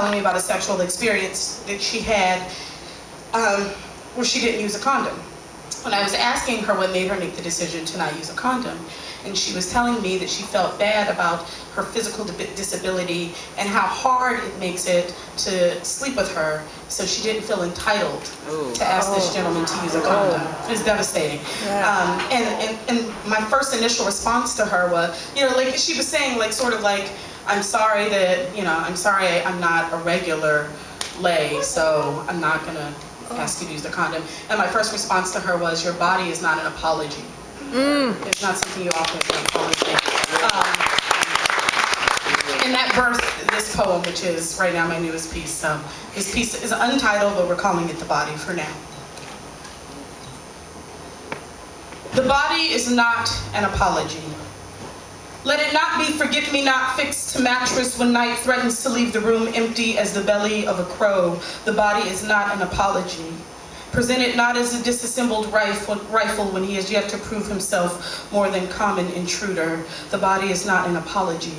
telling me about a sexual experience that she had where she didn't use a condom. When I was asking her what made her make the decision to not use a condom, and she was telling me that she felt bad about her physical disability and how hard it makes it to sleep with her, so she didn't feel entitled to ask this gentleman to use a condom. It was devastating. Yeah. And my first initial response to her was, like she was saying, like sort of like, I'm sorry that, I'm sorry I'm not a regular lay, so I'm not gonna ask you to use the condom. And my first response to her was, your body is not an apology. It's not something you offer as an apology. And that birthed this poem, which is right now my newest piece. This piece is untitled, but we're calling it The Body for now. The body is not an apology. Let it not be forget-me-not fixed to mattress when night threatens to leave the room empty as the belly of a crow. The body is not an apology. Present it not as a disassembled rifle when he has yet to prove himself more than common intruder. The body is not an apology.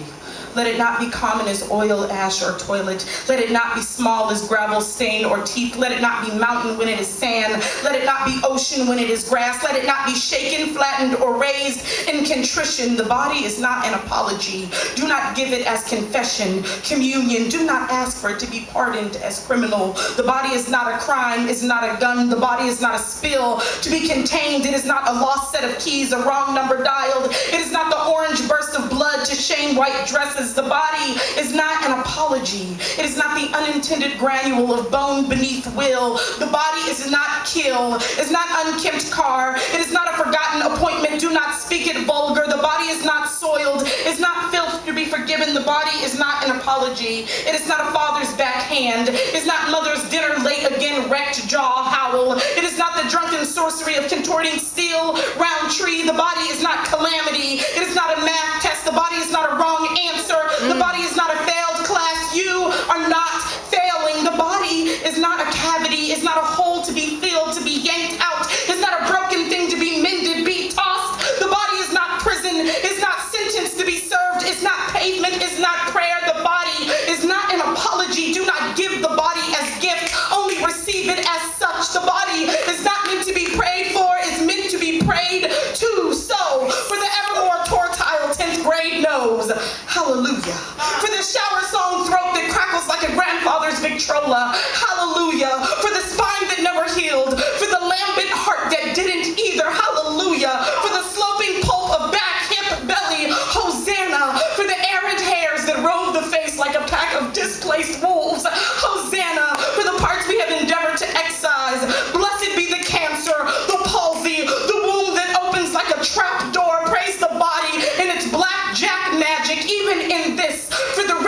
Let it not be common as oil, ash, or toilet. Let it not be small as gravel, stain, or teeth. Let it not be mountain when it is sand. Let it not be ocean when it is grass. Let it not be shaken, flattened, or raised in contrition. The body is not an apology. Do not give it as confession, communion. Do not ask for it to be pardoned as criminal. The body is not a crime, is not a gun. The body is not a spill to be contained. It is not a lost set of keys, a wrong number dialed. It is not the orange burst of blood to shame white dresses. The body is not an apology. It is not the unintended granule of bone beneath will. The body is not kill, is not unkempt car. It is not a forgotten appointment. Do not speak it vulgar. The body is not soiled, is not filth to be forgiven. The body is not an apology. It is not a father's backhand. It is not mother's dinner late again wrecked jaw howl. It is not the drunken sorcery of contorting steel round tree. The body is not calamity. It is not a math test. The body is not a wrong answer. The body is not a failed class. You are not failing. The body is not a cavity. It's not a hole to be filled, to be yanked out. It's not a broken thing to be mended, be tossed. The body is not prison. It's not sentence to be served. It's not pavement. It's not prayer. The body is not an apology. Do not give the body as gift. Only receive it as such. The body is not meant to be prayed for. It's meant to be prayed to. So, for the evermore tortile 10th grade knows, hallelujah. For the shower song throat that crackles like a grandfather's Victrola, hallelujah. For the spine that never healed, for the lambent heart that didn't either, hallelujah. For the sloping pulp of back, hip, belly, hosanna. For the arid hairs that rove the face like a pack of displaced wolves, hosanna. For the parts we have endeavored to excise, blessed be the cancer, the palsy, the womb that opens like a trap door. Praise the body in its blackjack magic, even in this. For the